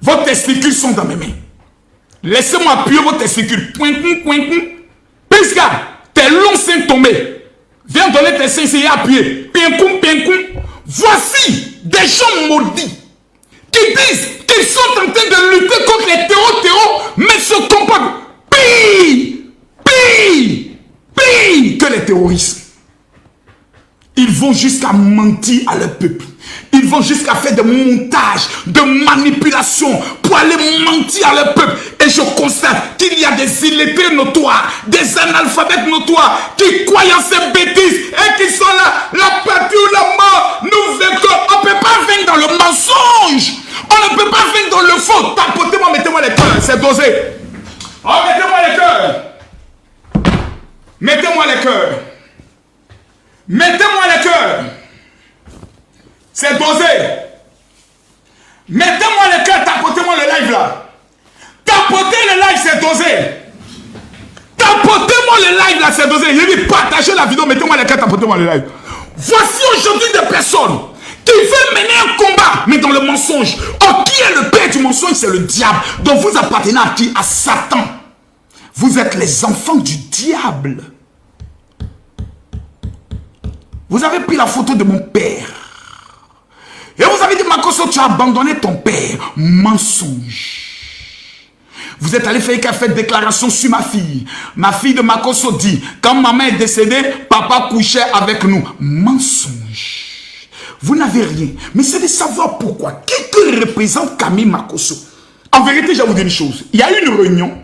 Vos testicules sont dans mes mains. Laissez-moi appuyer vos testicules. Pointou. Pisca, tes longs seins tombés. Viens donner tes seins et appuyer. Pinkoum. Voici des gens maudits qui disent qu'ils sont en train de lutter contre les terreaux, mais se comportent pire que les terroristes. Ils vont jusqu'à mentir à leur peuple. Ils vont jusqu'à faire des montages, de manipulations pour aller mentir à leur peuple. Et je constate qu'il y a des illettrés notoires, des analphabètes notoires qui croient en ces bêtises et qui sont là, la patrie ou la mort. Nous vaincrons. On ne peut pas vaincre dans le mensonge. On ne peut pas vaincre dans le faux. Tapotez-moi, mettez-moi les cœurs. C'est dosé. Oh, mettez-moi les cœurs. Mettez-moi les cœurs. Mettez-moi les cœurs. C'est dosé. Mettez-moi les cœurs, tapotez-moi le live là. Tapotez le live, c'est dosé. Tapotez-moi le live là, c'est dosé. Je dis partagez la vidéo, mettez-moi les cœurs, tapotez-moi le live. Voici aujourd'hui des personnes qui veulent mener un combat, mais dans le mensonge. Oh, qui est le père du mensonge? C'est le diable. Donc vous appartenez à qui? À Satan. Vous êtes les enfants du diable. Vous avez pris la photo de mon père. Et vous avez dit, Makosso, tu as abandonné ton père. Mensonge. Vous êtes allé faire une déclaration sur ma fille. Ma fille de Makosso dit, quand maman est décédée, papa couchait avec nous. Mensonge. Vous n'avez rien. Mais c'est de savoir pourquoi. Qu'est-ce que représente Camille Makosso? En vérité, je vais vous dire une chose. Il y a eu une réunion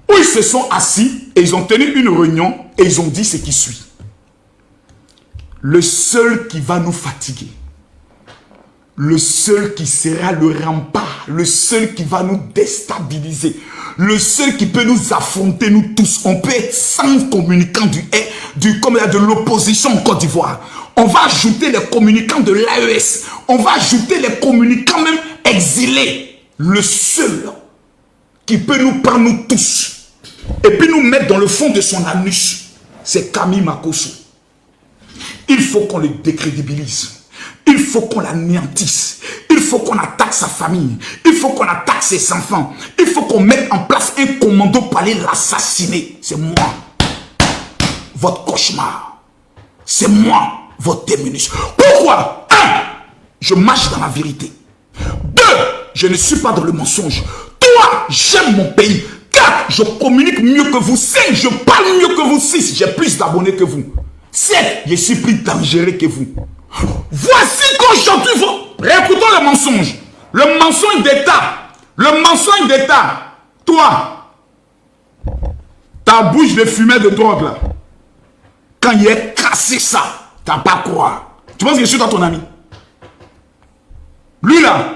où ils se sont assis et ils ont tenu une réunion et ils ont dit ce qui suit. Le seul qui va nous fatiguer, le seul qui sera le rempart, le seul qui va nous déstabiliser, le seul qui peut nous affronter, nous tous. On peut être 100 communicants de l'opposition en Côte d'Ivoire. On va ajouter les communicants de l'AES. On va ajouter les communicants même exilés. Le seul qui peut nous prendre nous tous et puis nous mettre dans le fond de son anus, c'est Camille Makosso. Il faut qu'on le décrédibilise. Il faut qu'on l'anéantisse. Il faut qu'on attaque sa famille. Il faut qu'on attaque ses enfants. Il faut qu'on mette en place un commando pour aller l'assassiner. C'est moi, votre cauchemar. C'est moi, votre terminus. Pourquoi? 1. Je marche dans la vérité. 2. Je ne suis pas dans le mensonge. 3. J'aime mon pays. 4. Je communique mieux que vous. 5. Je parle mieux que vous. 6. J'ai plus d'abonnés que vous. 7. Je suis plus dangereux que vous. Voici qu'aujourd'hui, réécoutons le mensonge. Le mensonge d'État. Le mensonge d'État. Toi, ta bouche de fumée de drogue là. Quand il est cassé ça, tu n'as pas quoi. Tu penses que je suis dans ton ami? Lui là,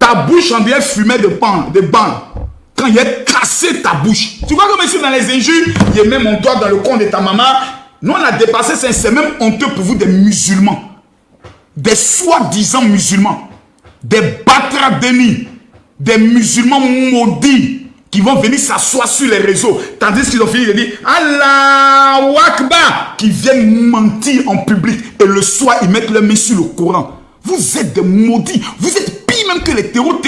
ta bouche en dirait fumée de ban. Quand il est cassé ta bouche. Tu vois comme ici dans les injures, il met mon doigt dans le compte de ta maman. Nous on a dépassé ça, c'est même honteux pour vous des musulmans. Des soi-disant musulmans. Des batradénis. Des musulmans maudits qui vont venir s'asseoir sur les réseaux. Tandis qu'ils ont fini de dire Allahu Akbar, qui viennent mentir en public. Et le soir, ils mettent leurs mains sur le Coran. Vous êtes des maudits. Vous êtes pire même que les terreaux.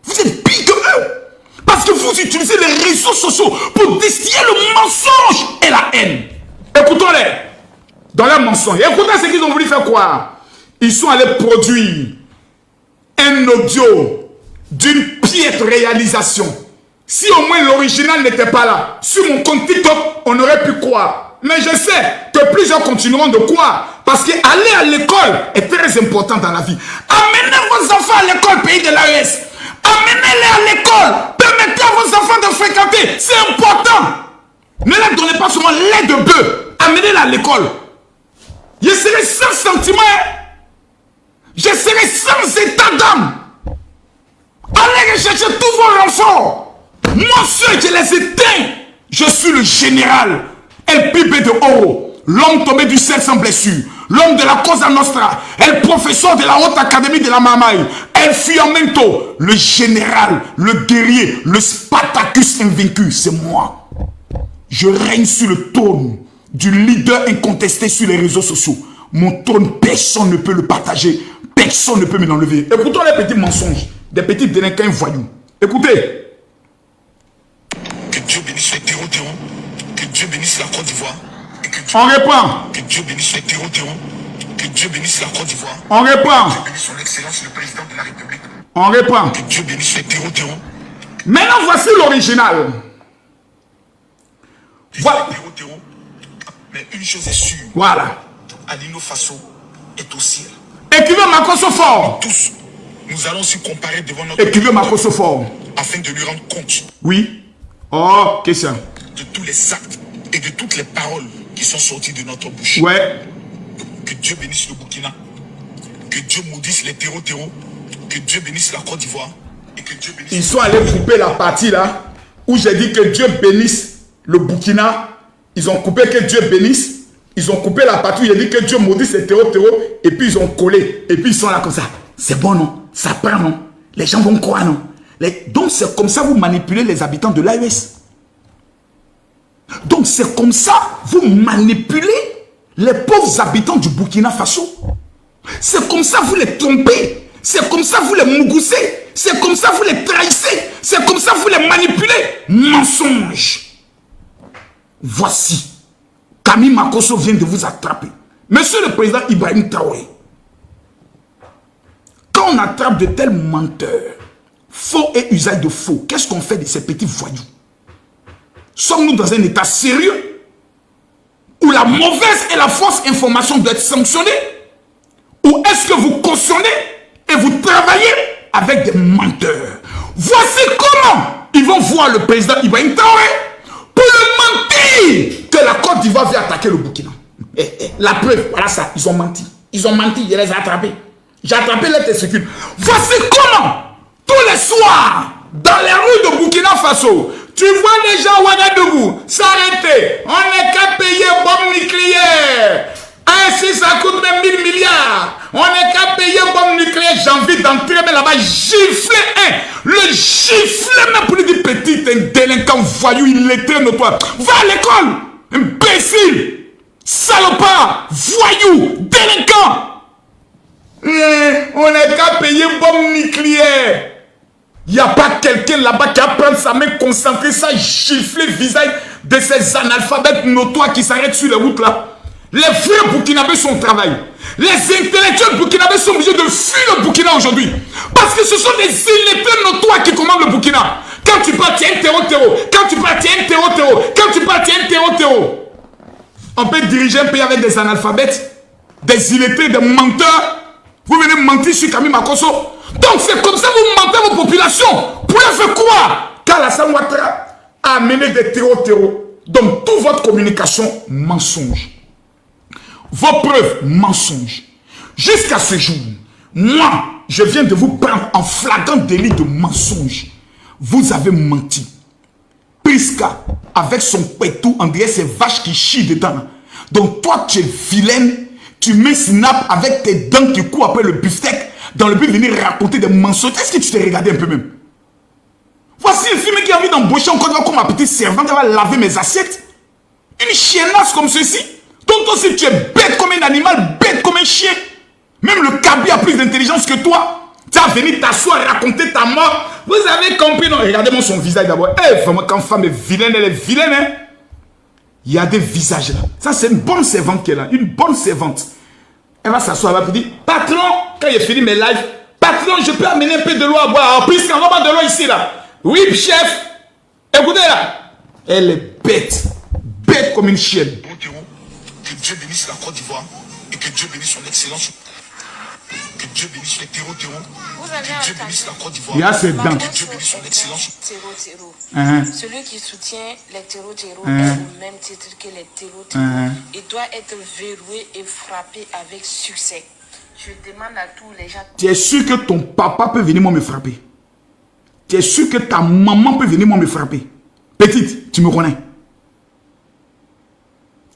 Vous êtes pire que eux. Parce que vous utilisez les réseaux sociaux pour distiller le mensonge et la haine. Écoutons-les dans leur mensonge. Écoutez ce qu'ils ont voulu faire croire. Ils sont allés produire un audio d'une piètre réalisation. Si au moins l'original n'était pas là, sur mon compte TikTok, on aurait pu croire. Mais je sais que plusieurs continueront de croire. Parce qu'aller à l'école est très important dans la vie. Amenez vos enfants à l'école, pays de l'AES. Amenez-les à l'école. Permettez à vos enfants de fréquenter. C'est important. Ne leur donnez pas seulement lait de bœuf. Amenez-les à l'école. Je serai sans sentiment. Je serai sans état d'âme. Allez rechercher tous vos renforts. Moi seul, je les éteins. Je suis le général El Pibe de Oro, l'homme tombé du ciel sans blessure, l'homme de la Cosa Nostra, el professeur de la haute académie de la Mamaï, El Fiamento, le général, le guerrier, le Spartacus invaincu. C'est moi. Je règne sur le trône du leader incontesté sur les réseaux sociaux. Mon trône, personne ne peut le partager. personne ne peut me l'enlever. Écoutons les petits mensonges, des petits délinquants voyous. Écoutez. Que Dieu bénisse les terreaux, que Dieu bénisse la Côte d'Ivoire. On reprend. Que Dieu bénisse les terreaux, que Dieu bénisse la Côte d'Ivoire. On reprend. Que Dieu bénisse son excellence le président de la République. On reprend. Que Dieu bénisse les terreaux. Maintenant, voici l'original. Voilà. Mais une chose est sûre. Voilà. Alino Faso est au ciel. Écrivez Makosso fort. Tous, nous allons se comparer devant notre Écrivez Makosso fort. afin de lui rendre compte. Oui. Oh, question. De tous les actes et de toutes les paroles qui sont sorties de notre bouche. Ouais. Que Dieu bénisse le Burkina. Que Dieu maudisse les terreaux. Que Dieu bénisse la Côte d'Ivoire. Et que Dieu bénisse... Ils sont allés couper la partie là où j'ai dit que Dieu bénisse le Burkina. Ils ont coupé que Dieu bénisse. Ils ont coupé la partie où j'ai dit que Dieu maudisse les terreaux. Et puis ils ont collé. Et puis ils sont là comme ça. C'est bon, non? Ça prend, non? Les gens vont croire, non? Donc c'est comme ça que vous manipulez les habitants de l'AES. Donc c'est comme ça que vous manipulez les pauvres habitants du Burkina Faso. C'est comme ça que vous les trompez. C'est comme ça que vous les mougoussez. C'est comme ça que vous les trahissez. C'est comme ça que vous les manipulez. Mensonge. Voici. Camille Makosso vient de vous attraper. Monsieur le président Ibrahim Traoré. Quand on attrape de tels menteurs, faux et usage de faux, qu'est-ce qu'on fait de ces petits voyous? Sommes-nous dans un état sérieux où la mauvaise et la fausse information doivent être sanctionnées? Ou est-ce que vous cautionnez et vous travaillez avec des menteurs? Voici comment ils vont voir le président Ibrahim Traoré pour le mentir que la Côte d'Ivoire vient attaquer le Burkina. La preuve, voilà ça, ils ont menti. Ils ont menti, je les ai attrapés. J'ai attrapé les testicules. Voici comment, tous les soirs, dans les rues de Burkina Faso, tu vois les gens Ouagadougou s'arrêter. On n'est qu'à payer bombe nucléaire. Ainsi, ça coûte même 1000 milliards. On n'est qu'à payer bombe nucléaire. J'ai envie d'entrer mais là-bas, gifler le gifler même pour lui dire petit, un délinquant voyou, illettré notoire. Va à l'école, imbécile, salopard, voyou, délinquant. On n'est qu'à payer bombe nucléaire. Il n'y a pas quelqu'un là-bas qui va prendre sa main, concentrer ça, gifler le visage de ces analphabètes notoires qui s'arrêtent sur les routes là. Les vrais Burkinabés sont au travail. Les intellectuels burkinabés sont obligés de fuir le Burkina aujourd'hui. Parce que ce sont des illettrés notoires qui commandent le Burkina. Quand tu parles, tu es un terreau. Quand tu parles, tu es un terreau. Quand tu parles, tu es un terreau. On peut diriger un pays avec des analphabètes, des illettrés, des menteurs. Vous venez mentir sur Camille Makosso. Donc c'est comme ça que vous mentez vos populations. Pour leur faire croire qu'Alassane Ouattara a amené des terreaux. Donc toute votre communication, mensonge. Vos preuves, mensonges. Jusqu'à ce jour, moi, je viens de vous prendre en flagrant délit de mensonge. Vous avez menti. Priska, avec son pétou, on dirait ces vaches qui chient dedans. Donc toi, tu es vilaine. Tu mets Snap avec tes dents qui courent après le beefsteak dans le but de venir raconter des mensonges. Est-ce que tu t'es regardé un peu même? Voici une fille qui a envie d'embaucher encore comme ma petite servante. Elle va laver mes assiettes. Une chiennasse comme ceci. Donc toi aussi tu es bête comme un animal, bête comme un chien. Même le Kaby a plus d'intelligence que toi. Tu vas venir t'asseoir, raconter ta mort. Vous avez compris, non? Regardez-moi son visage d'abord. Vraiment, quand femme est vilaine, elle est vilaine, hein? Il y a des visages là. Ça, c'est une bonne servante qui est là. Une bonne servante. Elle va s'asseoir, elle va dire, patron, quand j'ai fini mes lives, patron, je peux amener un peu de l'eau à boire. Alors, puisqu'on va boire de l'eau ici, là. Oui, chef. Écoutez, là. Elle est bête. Bête comme une chienne. Que Dieu bénisse la Côte d'Ivoire et que Dieu bénisse son excellence. Que Dieu bénisse les terreaux. Que Dieu bénisse la Côte d'Ivoire. Il y a ses dents. Que Dieu bénisse son excellence. Celui qui soutient les terreaux est au même titre que les terreaux. Il doit être verrouillé et frappé avec succès. Je demande à tous les gens. Tu es sûr que ton papa peut venir moi me frapper? Tu es sûr que ta maman peut venir moi me frapper? Petite, tu me connais?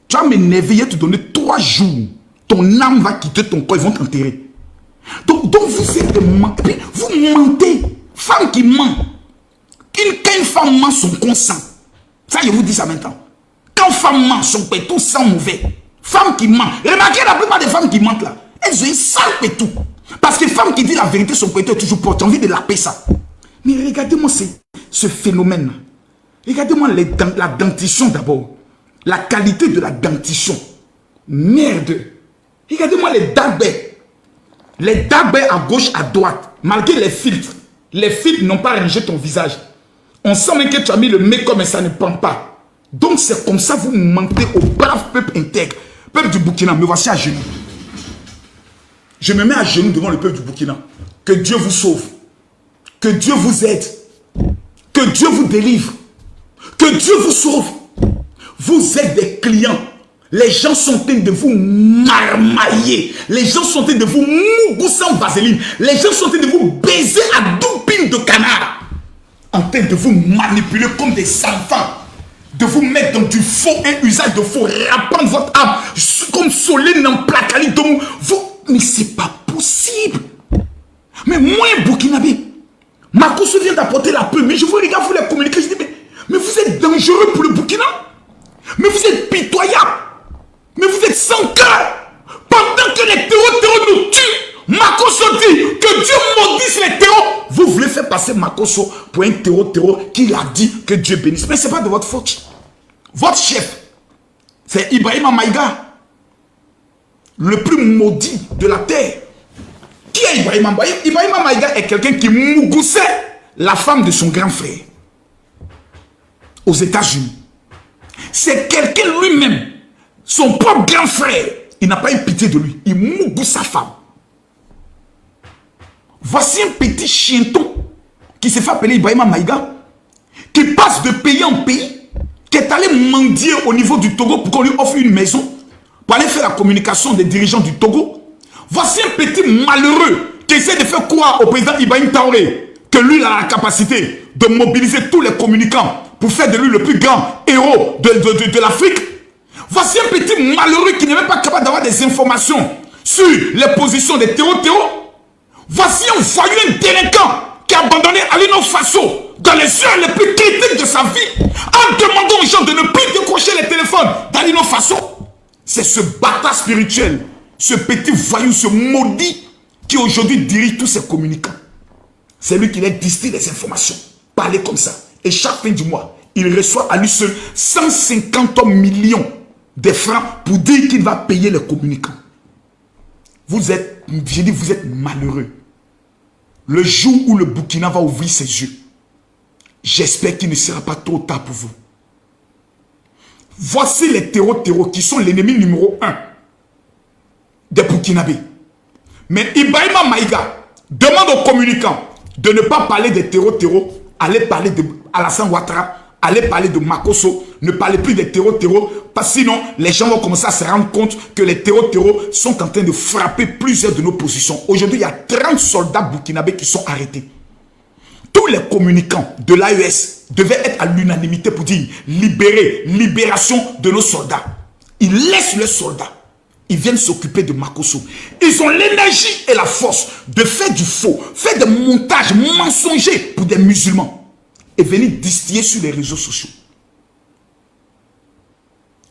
Tu vas m'énerver, te donner 3 jours. Ton âme va quitter ton corps, ils vont t'enterrer. Donc vous êtes des menteurs. Vous mentez. Femme qui ment. Quand une femme ment, son consent. Ça, je vous dis ça maintenant. Quand une femme ment, son pétou sent mauvais. Femme qui ment. Remarquez la plupart des femmes qui mentent là. Elles ont un sale pétou. Parce que femme qui dit la vérité, son côté est toujours porte. J'ai envie de laper ça. Mais regardez-moi ce phénomène. Regardez-moi la dentition d'abord. La qualité de la dentition. Merde. Regardez-moi les dagbets. Les dagbets à gauche, à droite. Malgré les filtres. Les filtres n'ont pas rangé ton visage. On sent même que tu as mis le make-up, mais ça ne prend pas. Donc c'est comme ça vous mentez au brave peuple intègre. Peuple du Burkina, me voici à genoux. Je me mets à genoux devant le peuple du Burkina. Que Dieu vous sauve. Que Dieu vous aide. Que Dieu vous délivre. Que Dieu vous sauve. Vous êtes des clients. Les gens sont en train de vous marmailler. Les gens sont en train de vous mougousser en vaseline. Les gens sont en train de vous baiser à doupine de canard. En train de vous manipuler comme des enfants. De vous mettre dans du faux, un usage de faux. Reprendre votre âme comme Solène en placali. Mais c'est pas possible. Mais moi, Burkinabé, Makosso vient d'apporter la peur. Mais je vous regarde, vous les communiquer. Je dis, mais vous êtes dangereux pour le Burkina. Mais vous êtes pitoyable. Mais vous êtes sans cœur. Pendant que les terreaux nous tuent, Makosso dit que Dieu maudisse les terreaux. Vous voulez faire passer Makosso pour un terreau qui a dit que Dieu bénisse. Mais ce n'est pas de votre faute. Votre chef, c'est Ibrahima Maïga. Le plus maudit de la terre. Qui est Ibrahima Maïga? Ibrahima Maïga est quelqu'un qui mougoussait la femme de son grand frère aux États-Unis. C'est quelqu'un lui-même, son propre grand frère. Il n'a pas eu pitié de lui. Il mougousse sa femme. Voici un petit chienton qui s'est fait appeler Ibrahima Maïga, qui passe de pays en pays, qui est allé mendier au niveau du Togo pour qu'on lui offre une maison, pour aller faire la communication des dirigeants du Togo. Voici un petit malheureux qui essaie de faire croire au président Ibrahim Traoré que lui il a la capacité de mobiliser tous les communicants pour faire de lui le plus grand héros de l'Afrique. Voici un petit malheureux qui n'est même pas capable d'avoir des informations sur les positions des terreaux. Voici un voyou, un délinquant qui a abandonné Alino Faso dans les heures les plus critiques de sa vie en demandant aux gens de ne plus décrocher les téléphones d'Alino Faso. C'est ce bâtard spirituel, ce petit voyou, ce maudit qui aujourd'hui dirige tous ces communicants. C'est lui qui leur distille les informations. Parlez comme ça. Et chaque fin du mois, il reçoit à lui seul 150 millions de francs pour dire qu'il va payer les communicants. Vous êtes, j'ai dit, vous êtes malheureux. Le jour où le Burkina va ouvrir ses yeux, j'espère qu'il ne sera pas trop tard pour vous. Voici les terreaux qui sont l'ennemi numéro 1 des Burkinabés. Mais Ibrahima Maïga demande aux communicants de ne pas parler des terreaux, aller parler de Alassane Ouattara, aller parler de Makosso, ne parlez plus des terreaux, parce que sinon les gens vont commencer à se rendre compte que les terreaux sont en train de frapper plusieurs de nos positions. Aujourd'hui, il y a 30 soldats burkinabés qui sont arrêtés. Tous les communicants de l'AES devaient être à l'unanimité pour dire libération de nos soldats. Ils laissent les soldats. Ils viennent s'occuper de Makosso. Ils ont l'énergie et la force de faire du faux, faire des montages mensongers pour des musulmans et venir distiller sur les réseaux sociaux.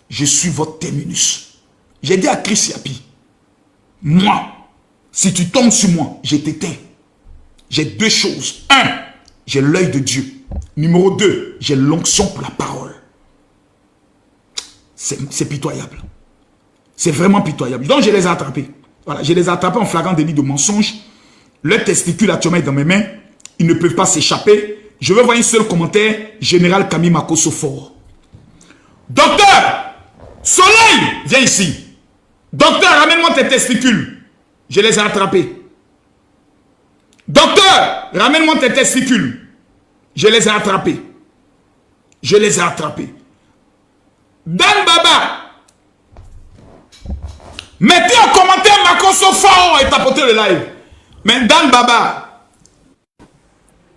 Je suis votre terminus. J'ai dit à Chris Yapi, moi, si tu tombes sur moi, je t'éteins. J'ai deux choses. 1, j'ai l'œil de Dieu. Numéro 2, j'ai l'onction pour la parole. C'est pitoyable. C'est vraiment pitoyable. Donc je les ai attrapés. Voilà, je les ai attrapés en flagrant délit de mensonge. Leur testicule actuellement est dans mes mains. Ils ne peuvent pas s'échapper. Je veux voir un seul commentaire. Général Camille Makosso fort. Docteur, Soleil, viens ici. Docteur, ramène-moi tes testicules. Je les ai attrapés. Docteur, ramène-moi tes testicules. Je les ai attrapés. Je les ai attrapés. Dan Baba, mettez en commentaire Makosso fort et tapotez le live. Mais Dan Baba,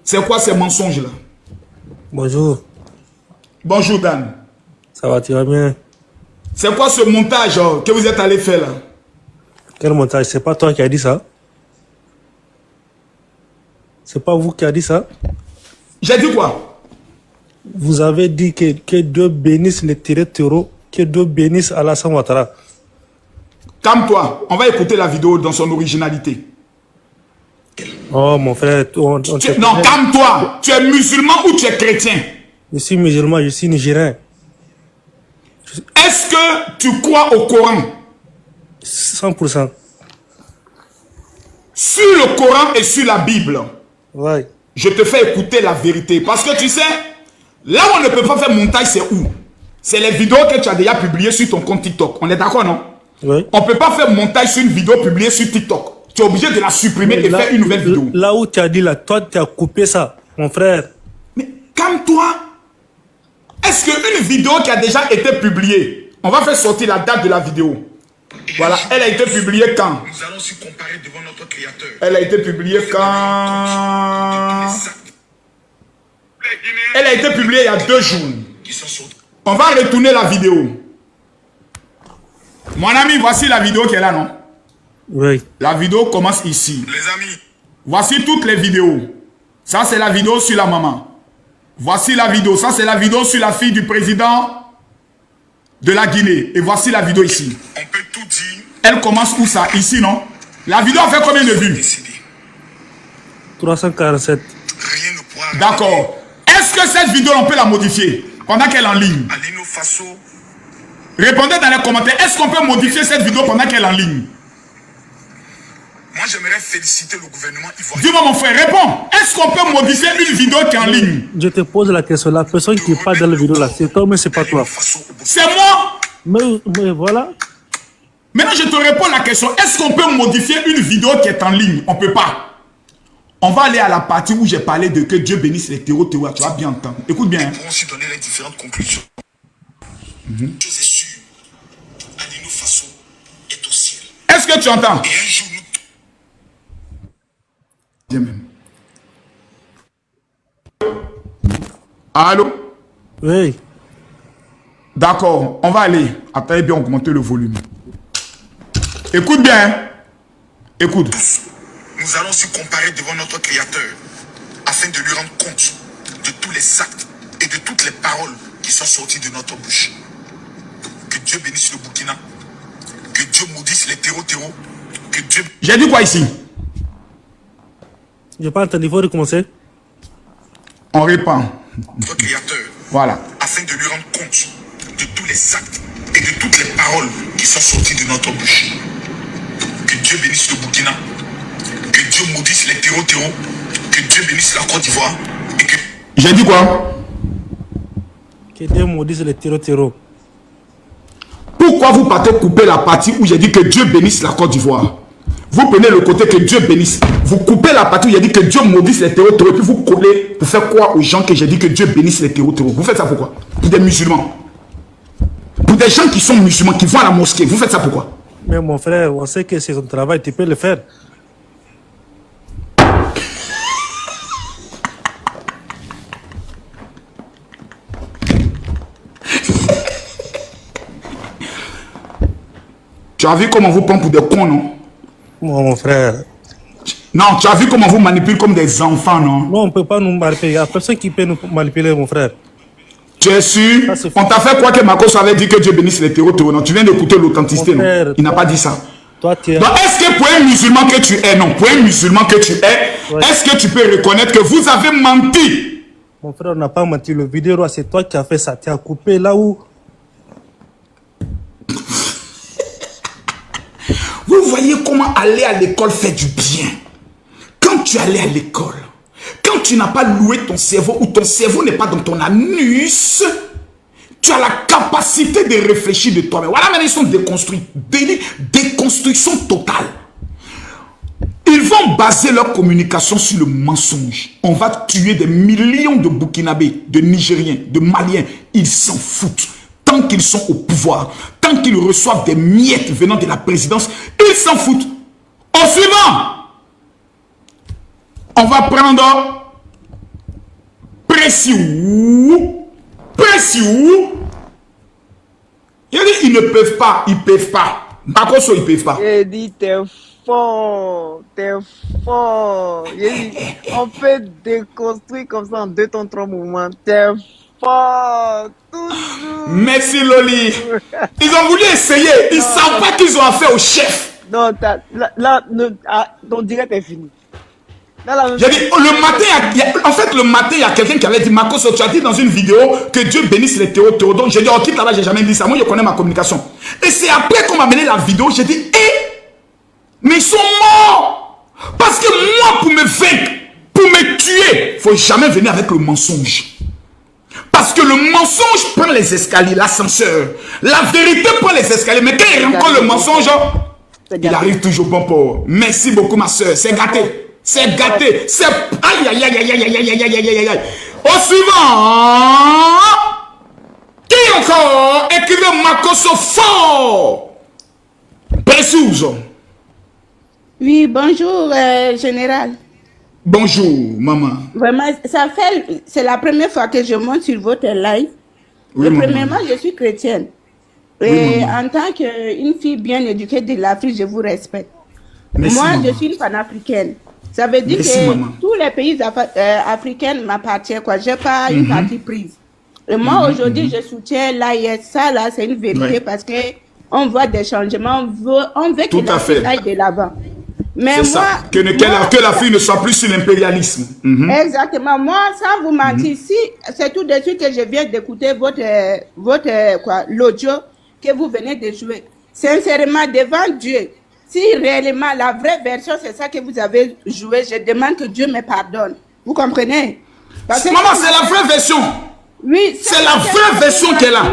c'est quoi ces mensonges-là? Bonjour. Bonjour Dan. Ça va, tu vas bien? C'est quoi ce montage que vous êtes allé faire là? Quel montage? C'est pas toi qui as dit ça? C'est pas vous qui avez dit ça? J'ai dit quoi? Vous avez dit que Dieu bénisse les terreaux, que Dieu bénisse Alassane Ouattara. Calme-toi, on va écouter la vidéo dans son originalité. Oh, mon frère, Non, calme-toi. Tu es musulman ou tu es chrétien? Je suis musulman, je suis nigérien. Est-ce que tu crois au Coran? 100%. Sur le Coran et sur la Bible, Ouais. je te fais écouter la vérité. Parce que tu sais, là où on ne peut pas faire montage, c'est où? C'est les vidéos que tu as déjà publiées sur ton compte TikTok. On est d'accord, non? Oui. On ne peut pas faire montage sur une vidéo publiée sur TikTok. Tu es obligé de la supprimer et faire une nouvelle vidéo. Là où tu as dit, là, toi, tu as coupé ça, mon frère. Mais calme-toi. Est-ce qu'une vidéo qui a déjà été publiée, on va faire sortir la date de la vidéo. Voilà, elle a été publiée quand? Nous allons se comparer devant notre Créateur. Elle a été publiée quand? Elle a été publiée il y a 2 jours. On va retourner la vidéo. Mon ami, voici la vidéo qui est là, non? Oui. La vidéo commence ici. Les amis. Voici toutes les vidéos. Ça, c'est la vidéo sur la maman. Voici la vidéo. Ça, c'est la vidéo sur la fille du président de la Guinée. Et voici la vidéo ici. On peut tout dire. Elle commence où ça? Ici, non? La vidéo a fait combien de vues? 347. Rien ne pourra. D'accord. Est-ce que cette vidéo, on peut la modifier pendant qu'elle est en ligne? Alino Faso. Répondez dans les commentaires. Est-ce qu'on peut modifier cette vidéo pendant qu'elle est en ligne? Moi, j'aimerais féliciter le gouvernement ivoirien. Dis-moi, mon frère, réponds. Est-ce qu'on peut modifier une vidéo qui est en ligne? Je te pose la question. La personne qui parle dans la vidéo là, c'est toi, mais c'est pas toi. C'est moi. Mais voilà. Maintenant, je te réponds à la question. Est-ce qu'on peut modifier une vidéo qui est en ligne? On ne peut pas. On va aller à la partie où j'ai parlé de que Dieu bénisse les terreaux. Tu vas bien entendre. Écoute bien. Ils pourront aussi donner les différentes conclusions. Chose est sûre. Alino Faso est au ciel. Est-ce que tu entends? Et un jour, nous... Allô? Oui. D'accord, on va aller. Attendez bien, augmenter le volume. Écoute bien. Écoute. Nous allons se comparer devant notre Créateur afin de lui rendre compte de tous les actes et de toutes les paroles qui sont sorties de notre bouche. Que Dieu bénisse le Burkina. Que Dieu maudisse les terreaux. Que Dieu... J'ai dit quoi ici? Je pas entendu, il faut recommencer. On répand. Notre Créateur. Voilà. Afin de lui rendre compte de tous les actes et de toutes les paroles qui sont sorties de notre bouche. Que Dieu bénisse le Burkina. Que Dieu maudisse les terreaux. Que Dieu bénisse la Côte d'Ivoire. Et que... J'ai dit quoi? Que Dieu maudisse les terreaux. Pourquoi vous partez couper la partie où j'ai dit que Dieu bénisse la Côte d'Ivoire? Vous prenez le côté que Dieu bénisse. Vous coupez la partie où j'ai dit que Dieu maudisse les terreaux. Et puis vous collez pour faire croire aux gens que j'ai dit que Dieu bénisse les terreaux. Vous faites ça pourquoi? Pour des musulmans. Pour des gens qui sont musulmans, qui vont à la mosquée. Vous faites ça pourquoi? Mais mon frère, on sait que c'est son travail, tu peux le faire. Tu as vu comment vous prend pour des cons, non? Mon frère. Non, tu as vu comment vous manipulez comme des enfants, non? Non, on ne peut pas nous manipuler. Il n'y a personne qui peut nous manipuler, mon frère. Tu es sûr? Ça, on t'a fait quoi que Marcos avait dit que Dieu bénisse les terreaux? Non, tu viens d'écouter l'authenticité, non? Il n'a pas dit ça. Toi, tu es... Donc, est-ce que pour un musulman que tu es, non, pour un musulman que tu es, est-ce que tu peux reconnaître que vous avez menti? Mon frère, on n'a pas menti. Le vidéo, c'est toi qui as fait ça. Tu as coupé là où... Vous voyez comment aller à l'école fait du bien. Quand tu allais à l'école, quand tu n'as pas loué ton cerveau ou ton cerveau n'est pas dans ton anus, tu as la capacité de réfléchir de toi-même. Voilà, maintenant ils sont déconstruits. Déconstruction totale. Ils vont baser leur communication sur le mensonge. On va tuer des millions de Burkinabés, de Nigériens, de Maliens. Ils s'en foutent. Tant qu'ils sont au pouvoir, tant qu'ils reçoivent des miettes venant de la présidence, ils s'en foutent. Au suivant, on va prendre Pressiou. Ils ne peuvent pas, ils peuvent pas. Makoso, ils peuvent pas. J'ai dit, t'es fort. J'ai dit, on peut déconstruire comme ça en 2 temps, 3 mouvements. T'es fort. Toujours. Merci Loli. Ils ont voulu essayer. Ils ne savent pas qu'ils ont affaire au chef. Non, là, ton direct est fini. J'ai dit, le matin, en fait, le matin, il y a quelqu'un qui avait dit, Makoso, tu as dit dans une vidéo que Dieu bénisse les théros. Donc, j'ai dit, oh, quitte là-bas, j'ai jamais dit ça. Moi, je connais ma communication. Et c'est après qu'on m'a mené la vidéo, j'ai dit, mais ils sont morts. Parce que moi, pour me vaincre, pour me tuer, il ne faut jamais venir avec le mensonge. Parce que le mensonge prend les escaliers, l'ascenseur. La vérité prend les escaliers. Mais quand il rencontre le mensonge, il arrive toujours bon port. Merci beaucoup, ma soeur. C'est gâté. C'est gâté. C'est... Aïe, aïe, aïe, aïe, aïe, aïe, aïe, aïe, aïe, aïe. Au suivant. Qui encore? Écrivez Makoso fort. Précise. Oui, bonjour, général. Bonjour, maman. Vraiment, c'est la première fois que je monte sur votre live. Oui, premièrement, je suis chrétienne. Et en tant qu'une fille bien éduquée de l'Afrique, je vous respecte. Merci, moi, maman. je suis une panafricaine. Ça veut dire Merci, que maman. tous les pays africains m'appartiennent, quoi. Je n'ai pas une partie prise. Et moi, aujourd'hui, je soutiens l'AIS. Ça, là, c'est une vérité parce que on voit des changements. On veut que l'Afrique aille de l'avant. Mais moi, ça. Que la fille ne soit plus sur l'impérialisme. Exactement. Moi, sans vous mentir, si c'est tout de suite que je viens d'écouter l'audio que vous venez de jouer. Sincèrement, devant Dieu, si réellement la vraie version, c'est ça que vous avez joué, je demande que Dieu me pardonne. Vous comprenez? Parce que maman, c'est la vraie version. Oui, c'est la vraie version qu'elle a.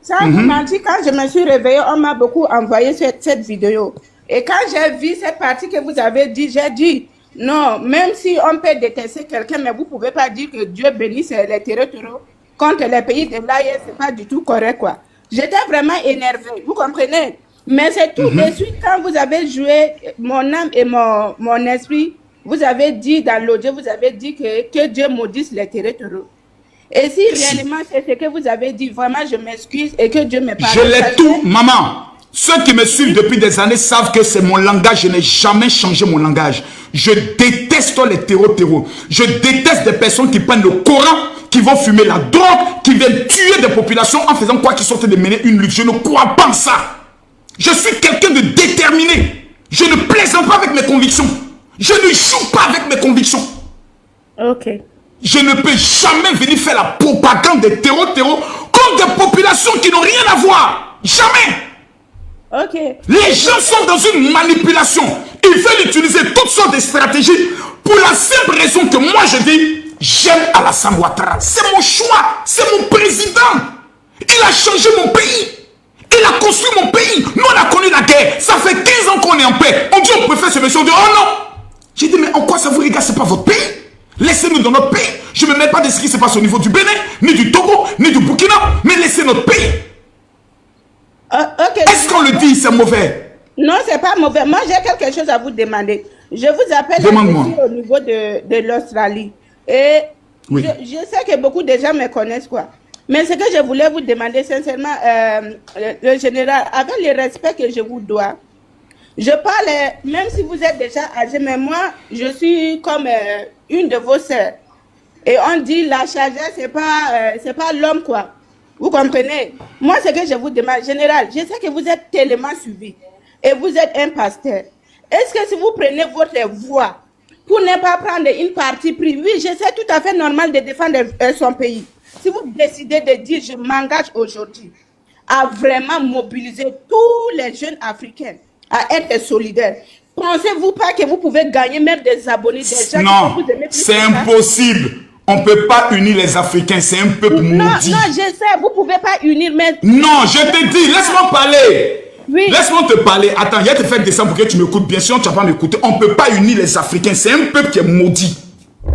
Sans vous mentir, quand je me suis réveillée, on m'a beaucoup envoyé cette vidéo. Et quand j'ai vu cette partie que vous avez dit, j'ai dit, non, même si on peut détester quelqu'un, mais vous ne pouvez pas dire que Dieu bénisse les territoires contre les pays de l'AIS, ce n'est pas du tout correct, quoi. J'étais vraiment énervée, vous comprenez? Mais c'est tout de suite, quand vous avez joué mon âme et mon esprit, vous avez dit dans l'audio, vous avez dit que Dieu maudisse les territoires. Et si réellement c'est ce que vous avez dit, vraiment je m'excuse et que Dieu me pardonne. Je l'ai tout, maman. Ceux qui me suivent depuis des années savent que c'est mon langage. Je n'ai jamais changé mon langage. Je déteste les terreaux. Je déteste des personnes qui prennent le Coran, qui vont fumer la drogue, qui viennent tuer des populations en faisant quoi qu'ils sortent de mener une lutte. Je ne crois pas en ça. Je suis quelqu'un de déterminé. Je ne plaisante pas avec mes convictions. Je ne joue pas avec mes convictions. Ok. Je ne peux jamais venir faire la propagande des terreaux contre des populations qui n'ont rien à voir. Jamais. Ok. Les gens sont dans une manipulation. Ils veulent utiliser toutes sortes de stratégies pour la simple raison que moi je dis, j'aime Alassane Ouattara. C'est mon choix. C'est mon président. Il a changé mon pays. Il a construit mon pays. Nous on a connu la guerre. Ça fait 15 ans qu'on est en paix. On dit on préfère ce monsieur. On dit oh non. J'ai dit mais en quoi ça vous regarde? C'est pas votre pays. Laissez-nous dans notre pays. Je ne me mets pas de ce qui se passe au niveau du Bénin, ni du Togo, ni du Burkina, mais laissez notre pays. Okay. Est-ce qu'on le dit, c'est mauvais? Non, c'est pas mauvais. Moi, j'ai quelque chose à vous demander. Je vous appelle au niveau de l'Australie. Et oui. je sais que beaucoup de gens me connaissent, quoi. Mais ce que je voulais vous demander, sincèrement, le général, avec le respect que je vous dois, je parle, même si vous êtes déjà âgé, mais moi, je suis comme une de vos sœurs. Et on dit la sagesse, c'est pas l'homme, quoi. Vous comprenez? Moi, ce que je vous demande, général, je sais que vous êtes tellement suivi et vous êtes un pasteur. Est-ce que si vous prenez votre voix pour ne pas prendre une partie prise, oui, je sais tout à fait normal de défendre son pays. Si vous décidez de dire, je m'engage aujourd'hui à vraiment mobiliser tous les jeunes Africains à être solidaires, pensez-vous pas que vous pouvez gagner même des abonnés, des gens non, qui vous aimez plus? C'est impossible. On ne peut pas unir les Africains, c'est un peuple maudit. Non, je sais, vous ne pouvez pas unir, mais... Non, je te dis, laisse-moi parler. Oui. Laisse-moi te parler. Attends, il y a te faire descendre pour que tu m'écoutes. Bien sûr, tu ne vas pas m'écouter. On ne peut pas unir les Africains, c'est un peuple qui est maudit.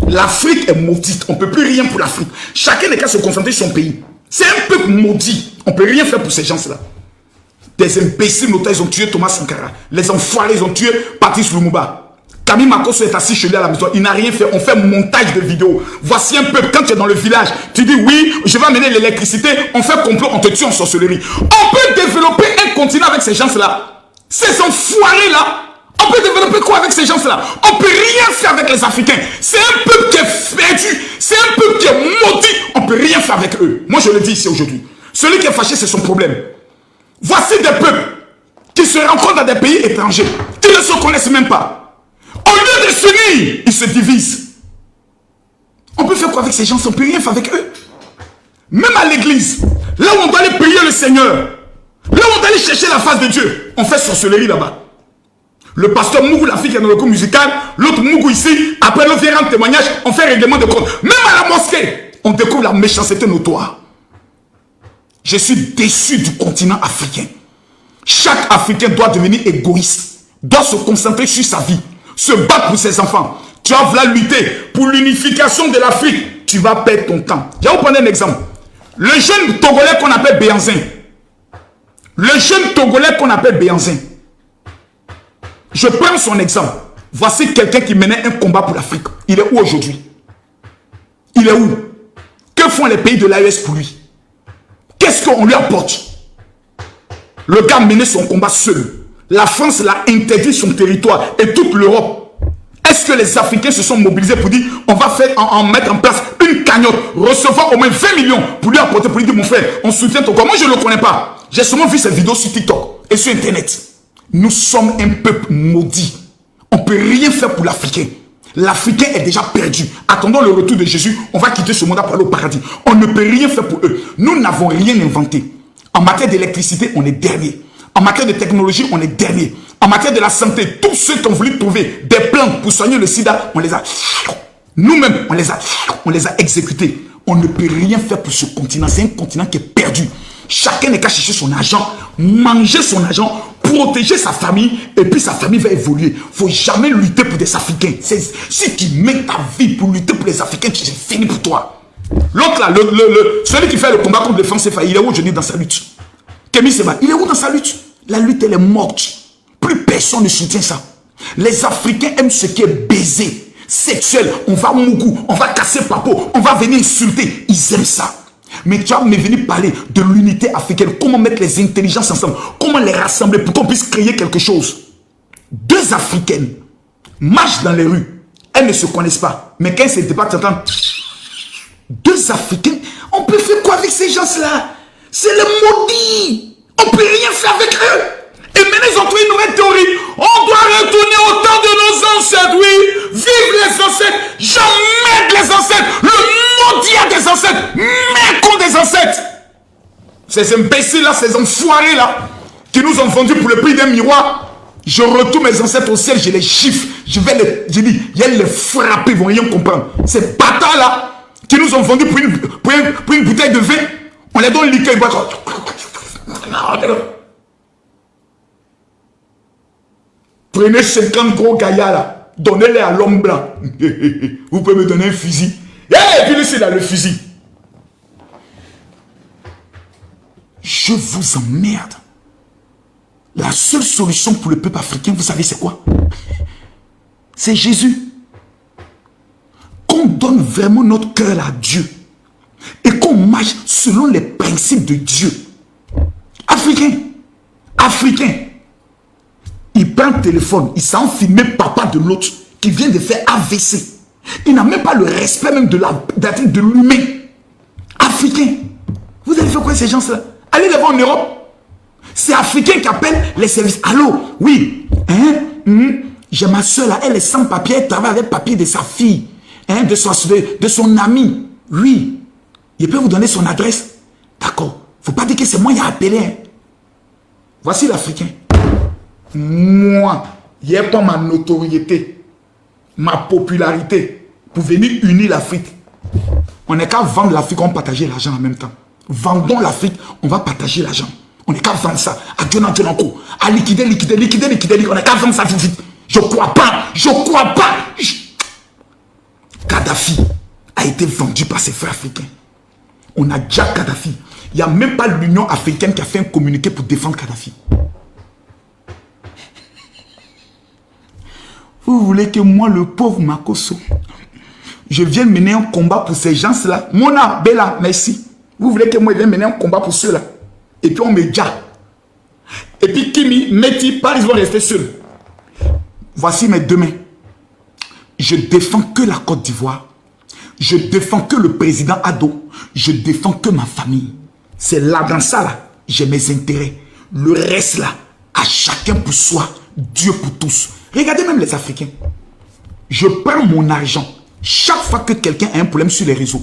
L'Afrique est maudite, on ne peut plus rien pour l'Afrique. Chacun n'est qu'à se concentrer sur son pays. C'est un peuple maudit, on ne peut rien faire pour ces gens-là. Des imbéciles notaires, ils ont tué Thomas Sankara. Les enfoirés, ils ont tué Patrice Lumumba. Camille Makoso est assis chez lui à la maison, il n'a rien fait, on fait montage de vidéos. Voici un peuple, quand tu es dans le village, tu dis oui, je vais amener l'électricité, on fait complot, on te tue en sorcellerie. On peut développer un continent avec ces gens-là. Ces enfoirés-là, on peut développer quoi avec ces gens-là? On peut rien faire avec les Africains. C'est un peuple qui est perdu, c'est un peuple qui est maudit, on peut rien faire avec eux. Moi je le dis ici aujourd'hui. Celui qui est fâché, c'est son problème. Voici des peuples qui se rencontrent dans des pays étrangers, qui ne se connaissent même pas. Au lieu de s'unir, ils se divisent. On peut faire quoi avec ces gens? On ne peut rien faire avec eux. Même à l'église, là où on doit aller prier le Seigneur, là où on doit aller chercher la face de Dieu, on fait sorcellerie là-bas. Le pasteur Mougou, la fille qui est dans le cours musical, l'autre Mougou ici, après l'autre vient rendre témoignage, on fait règlement de compte. Même à la mosquée, on découvre la méchanceté notoire. Je suis déçu du continent africain. Chaque Africain doit devenir égoïste, doit se concentrer sur sa vie, se battre pour ses enfants. Tu vas vouloir lutter pour l'unification de l'Afrique, tu vas perdre ton temps. Je vais vous prendre un exemple. Le jeune Togolais qu'on appelle Béanzin. Le jeune Togolais qu'on appelle Béanzin. Je prends son exemple. Voici quelqu'un qui menait un combat pour l'Afrique. Il est où aujourd'hui? Il est où? Que font les pays de l'AES pour lui? Qu'est-ce qu'on lui apporte? Le gars menait son combat seul. La France l'a interdit son territoire et toute l'Europe. Est-ce que les Africains se sont mobilisés pour dire on va mettre en place une cagnotte, recevoir au moins 20 millions pour lui apporter, pour lui dire mon frère, on soutient ton corps. Moi je ne le connais pas. J'ai seulement vu ces vidéos sur TikTok et sur Internet. Nous sommes un peuple maudit. On ne peut rien faire pour l'Africain. L'Africain est déjà perdu. Attendons le retour de Jésus. On va quitter ce monde pour aller au paradis. On ne peut rien faire pour eux. Nous n'avons rien inventé. En matière d'électricité, on est dernier. En matière de technologie, on est dernier. En matière de la santé, tous ceux qui ont voulu trouver des plans pour soigner le sida, on les a... Nous-mêmes, on les a exécutés. On ne peut rien faire pour ce continent. C'est un continent qui est perdu. Chacun n'est qu'à chercher son argent, manger son argent, protéger sa famille, et puis sa famille va évoluer. Il ne faut jamais lutter pour des Africains. Si tu mets ta vie pour lutter pour les Africains, c'est fini pour toi. L'autre là, celui qui fait le combat contre les Français, il est où aujourd'hui dans sa lutte? Kémy Seba, il est où dans sa lutte? La lutte, elle est morte. Plus personne ne soutient ça. Les Africains aiment ce qui est baisé, sexuel. On va mougou, on va casser papo, on va venir insulter. Ils aiment ça. Mais tu vas me venir parler de l'unité africaine. Comment mettre les intelligences ensemble? Comment les rassembler pour qu'on puisse créer quelque chose? Deux Africaines marchent dans les rues. Elles ne se connaissent pas. Mais quand elles se débattent, tu entends... Deux Africains, on peut faire quoi avec ces gens-là? C'est les maudits. On ne peut rien faire avec eux. Et maintenant, ils ont trouvé une nouvelle théorie. On doit retourner au temps de nos ancêtres, oui. Vive les ancêtres. Jamais les ancêtres. Le maudit des ancêtres. Mécon des ancêtres. Ces imbéciles-là, ces enfoirés-là, qui nous ont vendus pour le prix d'un miroir. Je retourne mes ancêtres au ciel, je les chiffre. Je dis, il y a les frapper, ils ne vont rien comprendre. Ces bâtards-là, qui nous ont vendus pour une bouteille de vin, on les donne liqueur, ils boivent. Prenez 50 gros gaillards là, donnez-les à l'homme blanc. Vous pouvez me donner un fusil. Et puis ici là, le fusil. Je vous emmerde. La seule solution pour le peuple africain, vous savez c'est quoi? C'est Jésus. Qu'on donne vraiment notre cœur à Dieu et qu'on marche selon les principes de Dieu. Africain, il prend le téléphone, il s'en filme papa de l'autre qui vient de faire AVC. Il n'a même pas le respect même de l'humain. Africain, vous allez faire quoi ces gens-là? Allez les voir en Europe. C'est Africain qui appelle les services. Allô, oui, j'ai ma soeur là, elle est sans papier, elle travaille avec papier de sa fille. De son ami. Oui. Il peut vous donner son adresse. D'accord. Il ne faut pas dire que c'est moi qui ai appelé. Hein. Voici l'Africain. Moi, il n'y a pas ma notoriété, ma popularité pour venir unir l'Afrique. On n'est qu'à vendre l'Afrique, on va partager l'argent en même temps. Vendons l'Afrique, on va partager l'argent. On n'est qu'à vendre ça. À Dieu à liquider. On n'est qu'à vendre ça vite. Je ne crois pas. Kadhafi a été vendu par ses frères africains. On a déjà Kadhafi. Il n'y a même pas l'Union africaine qui a fait un communiqué pour défendre Kadhafi. Vous voulez que moi, le pauvre Makosso, je vienne mener un combat pour ces gens-là? Mona, Bella, merci. Vous voulez que moi, je vienne mener un combat pour ceux-là? Et puis on me dit. Et puis Kimi, Meti, Paris vont rester seuls. Voici mes deux mains. Je défends que la Côte d'Ivoire. Je défends que le président Ado. Je défends que ma famille. C'est là, dans ça, là, j'ai mes intérêts. Le reste, là, à chacun pour soi, Dieu pour tous. Regardez même les Africains. je prends mon argent. Chaque fois que quelqu'un a un problème sur les réseaux,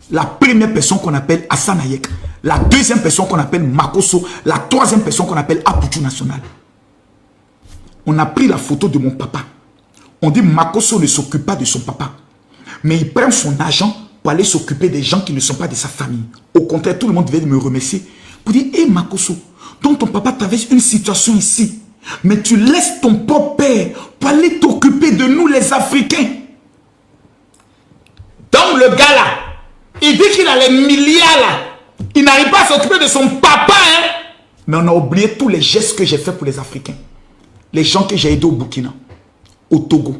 la première personne qu'on appelle Hassan Hayek, la deuxième personne qu'on appelle Makosso, la troisième personne qu'on appelle Aputu National. On a pris la photo de mon papa. On dit Makosso ne s'occupe pas de son papa. Mais il prend son argent pour aller s'occuper des gens qui ne sont pas de sa famille. Au contraire, tout le monde devait me remercier. Pour dire, hé Makosso, donc ton papa traverse une situation ici. Mais tu laisses ton propre père pour aller t'occuper de nous les Africains. Donc le gars là, il dit qu'il a les milliards là. Il n'arrive pas à s'occuper de son papa. Hein? Mais on a oublié tous les gestes que j'ai faits pour les Africains. Les gens que j'ai aidés au Burkina, au Togo,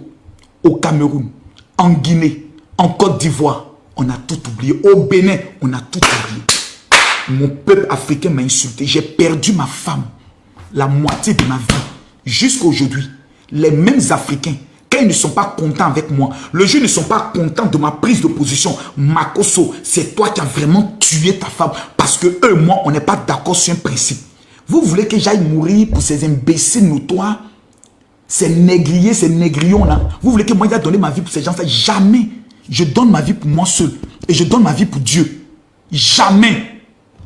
au Cameroun, en Guinée, en Côte d'Ivoire. On a tout oublié. Au Bénin, on a tout oublié. Mon peuple africain m'a insulté. J'ai perdu ma femme. La moitié de ma vie. Jusqu'à aujourd'hui, les mêmes Africains, quand ils ne sont pas contents avec moi, le jour ils ne sont pas contents de ma prise de position, Makosso, c'est toi qui as vraiment tué ta femme. Parce que eux, moi, on n'est pas d'accord sur un principe. Vous voulez que j'aille mourir pour ces imbéciles notoires, ces négriers, ces négrillons là? Vous voulez que moi j'aille donner ma vie pour ces gens-là? Jamais. Je donne ma vie pour moi seul. Et je donne ma vie pour Dieu. Jamais.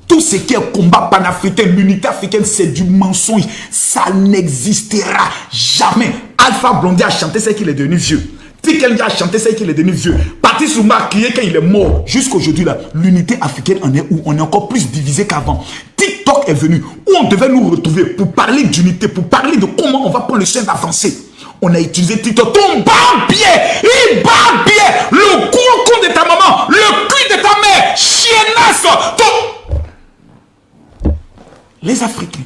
Tout ce qui est combat panafricain, l'unité africaine, c'est du mensonge. Ça n'existera jamais. Alpha Blondy a chanté, c'est qu'il est devenu vieux. Tikeldi a chanté, c'est qu'il est devenu vieux. Patrice Lumumba a crié quand il est mort. Jusqu'aujourd'hui, là, l'unité africaine en est où? On est encore plus divisé qu'avant. TikTok est venu, où on devait nous retrouver pour parler d'unité, pour parler de comment on va prendre le chemin d'avancer. On a utilisé TikTok. Ton barbier, il barbier, le con de ta maman, le cul de ta mère, chiennasse, Les Africains,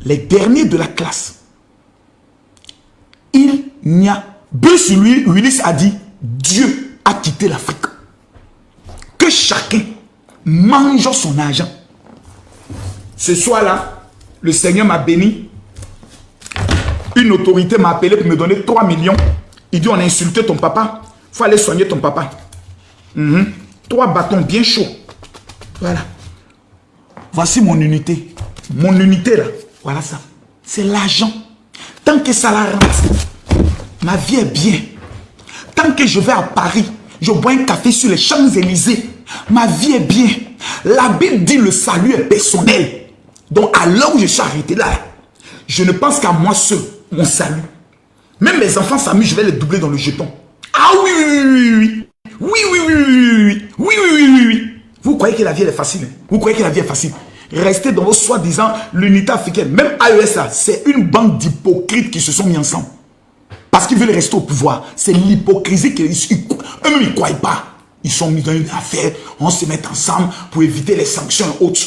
les derniers de la classe, il n'y a... Bruce Willis a dit, Dieu a quitté l'Afrique. Que chacun mange son argent. Ce soir-là, le Seigneur m'a béni. Une autorité m'a appelé pour me donner 3 millions. Il dit, on a insulté ton papa. Il faut aller soigner ton papa. 3 bâtons bien chauds. Voilà. Voici mon unité. Mon unité là. Voilà ça. C'est l'argent. Tant que ça la rentre, ma vie est bien. Tant que je vais à Paris, je bois un café sur les Champs-Élysées, ma vie est bien. La Bible dit le salut est personnel. Donc à l'heure où je suis arrêté là, je ne pense qu'à moi seul, mon salut. Même mes enfants s'amusent, je vais les doubler dans le jeton. Ah oui, oui. Vous croyez que la vie est facile? Vous croyez que la vie est facile? Restez dans vos soi-disant l'unité africaine. Même AES là, c'est une bande d'hypocrites qui se sont mis ensemble. Parce qu'ils veulent rester au pouvoir. C'est l'hypocrisie qu'ils eux-mêmes ne croient pas. Ils sont mis dans une affaire, on se met ensemble pour éviter les sanctions et autres.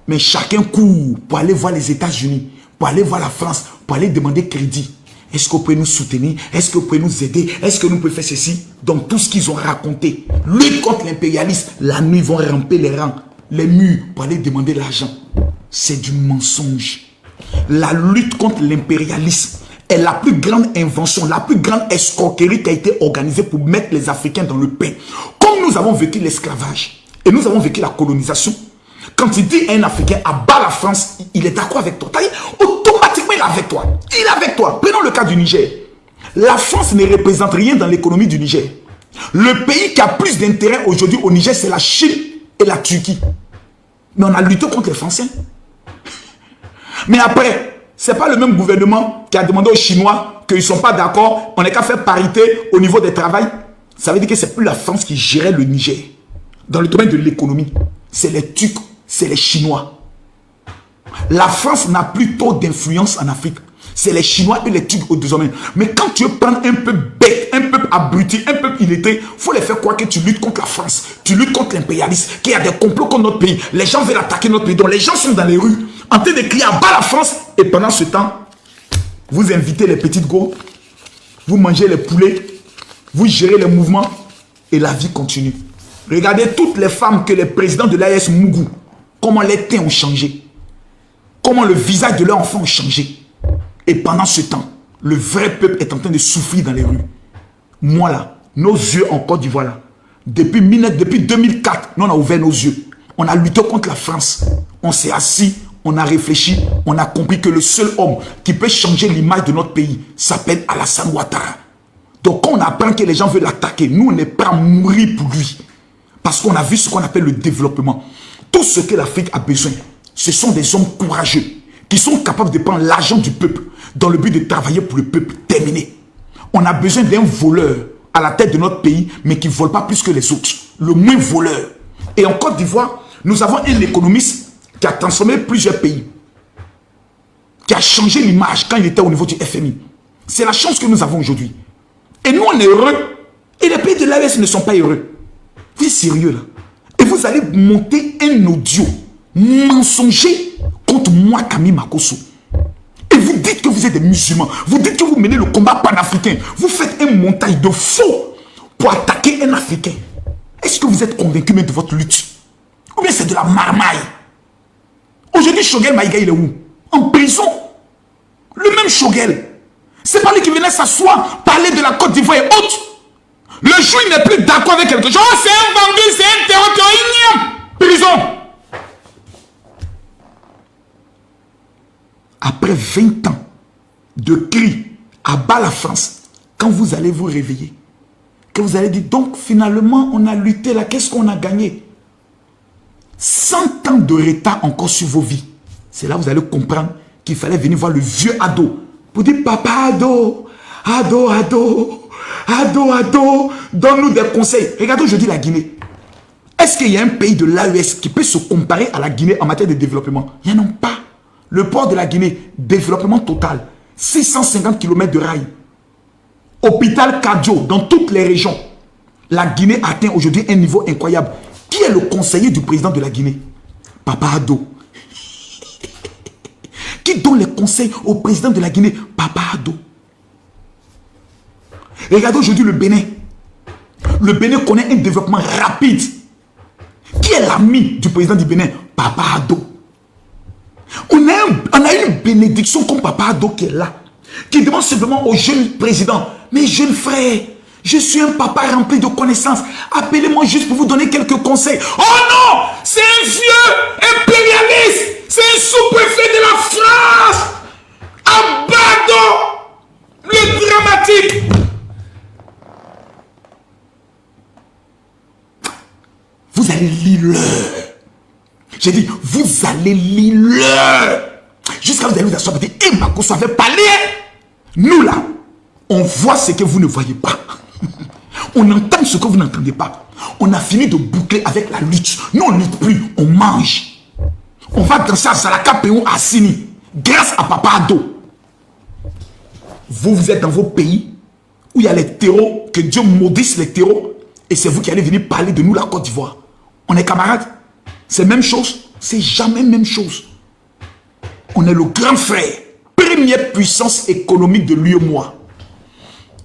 Mais chacun court pour aller voir les États-Unis, pour aller voir la France, pour aller demander crédit. Est-ce que vous pouvez nous soutenir? Est-ce que vous pouvez nous aider? Est-ce que nous pouvons faire ceci? Donc tout ce qu'ils ont raconté, lutte contre l'impérialisme, la nuit ils vont ramper les rangs, les murs pour aller demander l'argent. C'est du mensonge. La lutte contre l'impérialisme est la plus grande invention, la plus grande escroquerie qui a été organisée pour mettre les Africains dans le pain. Comme nous avons vécu l'esclavage et nous avons vécu la colonisation, quand il dit à un Africain, abat la France, il est d'accord avec toi. Automatiquement, il est avec toi. Il est avec toi. Prenons le cas du Niger. La France ne représente rien dans l'économie du Niger. Le pays qui a plus d'intérêt aujourd'hui au Niger, c'est la Chine et la Turquie. Mais on a lutté contre les Français. Mais après, ce n'est pas le même gouvernement qui a demandé aux Chinois qu'ils ne sont pas d'accord. On n'est qu'à faire parité au niveau des travails. Ça veut dire que ce n'est plus la France qui gérait le Niger. Dans le domaine de l'économie, c'est les Turcs, c'est les Chinois. La France n'a plus trop d'influence en Afrique. C'est les Chinois et les Turcs au désormais. Mais quand tu veux prendre un peu bête, un peu abruti, un peu illettré, il faut les faire croire que tu luttes contre la France. Tu luttes contre l'impérialisme, qu'il y a des complots contre notre pays. Les gens veulent attaquer notre pays. Donc les gens sont dans les rues en train de crier à bas la France. Et pendant ce temps, vous invitez les petites go, vous mangez les poulets, vous gérez les mouvements et la vie continue. Regardez toutes les femmes que les présidents de l'AES Mougou, comment les teints ont changé. Comment le visage de leurs enfants a changé. Et pendant ce temps, le vrai peuple est en train de souffrir dans les rues. Moi là, nos yeux en Côte d'Ivoire là, depuis 2004, nous on a ouvert nos yeux. On a lutté contre la France. On s'est assis, on a réfléchi, on a compris que le seul homme qui peut changer l'image de notre pays s'appelle Alassane Ouattara. Donc quand on apprend que les gens veulent l'attaquer, nous on n'est pas à mourir pour lui. Parce qu'on a vu ce qu'on appelle le développement. Tout ce que l'Afrique a besoin, ce sont des hommes courageux qui sont capables de prendre l'argent du peuple dans le but de travailler pour le peuple. Terminé. On a besoin d'un voleur à la tête de notre pays, mais qui ne vole pas plus que les autres. Le moins voleur. Et en Côte d'Ivoire, nous avons un économiste qui a transformé plusieurs pays, qui a changé l'image quand il était au niveau du FMI. C'est la chance que nous avons aujourd'hui. Et nous, on est heureux. Et les pays de l'AES ne sont pas heureux. Vous êtes sérieux là? Et vous allez monter un audio mensonger contre moi, Camille Makosso. Et vous dites que vous êtes des musulmans. Vous dites que vous menez le combat panafricain. Vous faites un montage de faux pour attaquer un Africain. Est-ce que vous êtes convaincu même de votre lutte? Ou bien c'est de la marmaille? Aujourd'hui, Choguel Maïga, il est où? En prison. Le même Choguel. C'est pas lui qui venait s'asseoir, parler de la Côte d'Ivoire et autres. Le jour, il n'est plus d'accord avec quelque chose. Oh, c'est un vendu, c'est un terroriste. Prison. Après 20 ans de cris à bas la France, quand vous allez vous réveiller, que vous allez dire, donc finalement, on a lutté là, qu'est-ce qu'on a gagné? 100 ans de retard encore sur vos vies. C'est là que vous allez comprendre qu'il fallait venir voir le vieux ado pour dire, papa ado, ado, ado, ado, ado, donne-nous des conseils. Regardez aujourd'hui la Guinée. Est-ce qu'il y a un pays de l'AES qui peut se comparer à la Guinée en matière de développement? Il n'y en a pas. Le port de la Guinée, développement total, 650 km de rails. Hôpital cardio dans toutes les régions. La Guinée atteint aujourd'hui un niveau incroyable. Qui est le conseiller du président de la Guinée? Papa Ado. Qui donne les conseils au président de la Guinée? Papa Ado. Regardez aujourd'hui le Bénin. Le Bénin connaît un développement rapide. Qui est l'ami du président du Bénin? Papa Ado. On a une bénédiction comme Papa Ado qui est là. Qui demande simplement au jeune président, mes jeunes frères, je suis un papa rempli de connaissances. Appelez-moi juste pour vous donner quelques conseils. Oh non! C'est un vieux impérialiste! C'est un sous-préfet de la France! Abado! Le dramatique! Vous allez lire l'heure. J'ai dit, vous allez lire l'heure. Jusqu'à vous allez vous asseoir et dire, et Makosso avait parlé. Nous là, on voit ce que vous ne voyez pas. On entend ce que vous n'entendez pas. On a fini de boucler avec la lutte. Nous, on ne lutte plus, on mange. On va danser à Salaka Péou à Sini. Grâce à Papa Ado. Vous êtes dans vos pays où il y a les terreaux, que Dieu maudisse les terreaux. Et c'est vous qui allez venir parler de nous, la Côte d'Ivoire. On est camarades. C'est même chose. C'est jamais même chose. On est le grand frère. Première puissance économique de l'UEMOA.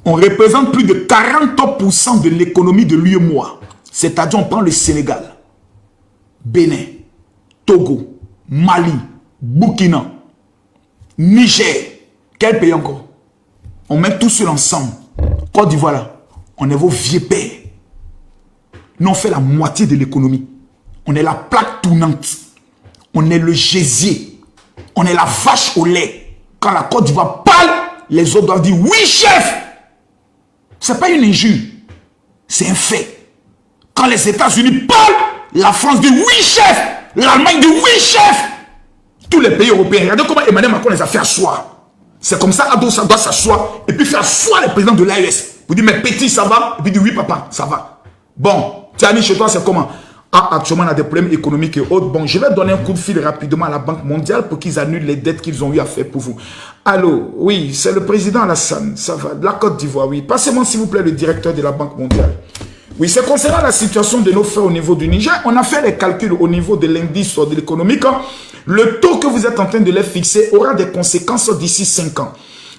On représente plus de 40% de l'économie de l'UEMOA. C'est-à-dire on prend le Sénégal, Bénin, Togo, Mali, Burkina, Niger. Quel pays encore? On met tout seul ensemble. Côte d'Ivoire là, on est vos vieux pères. Nous on fait la moitié de l'économie. On est la plaque tournante. On est le gésier. On est la vache au lait. Quand la Côte d'Ivoire parle, les autres doivent dire oui chef. Ce n'est pas une injure. C'est un fait. Quand les États-Unis parlent, la France dit oui chef. L'Allemagne dit oui chef. Tous les pays européens. Regardez comment Emmanuel Macron les a fait asseoir. C'est comme ça Ado ça doit s'asseoir et puis faire asseoir le président de l'AES. Vous dites mais petit ça va? Et puis dit oui papa ça va. Bon, tu as mis chez toi c'est comment? Ah, actuellement, on a des problèmes économiques et autres. Bon, je vais donner un coup de fil rapidement à la Banque mondiale pour qu'ils annulent les dettes qu'ils ont eu à faire pour vous. Allô, oui, c'est le président Alassane, ça va, de la Côte d'Ivoire, oui. Passez-moi, s'il vous plaît, le directeur de la Banque mondiale. Oui, c'est concernant la situation de nos frères au niveau du Niger. On a fait les calculs au niveau de l'indice de l'économique. Le taux que vous êtes en train de les fixer aura des conséquences d'ici 5 ans.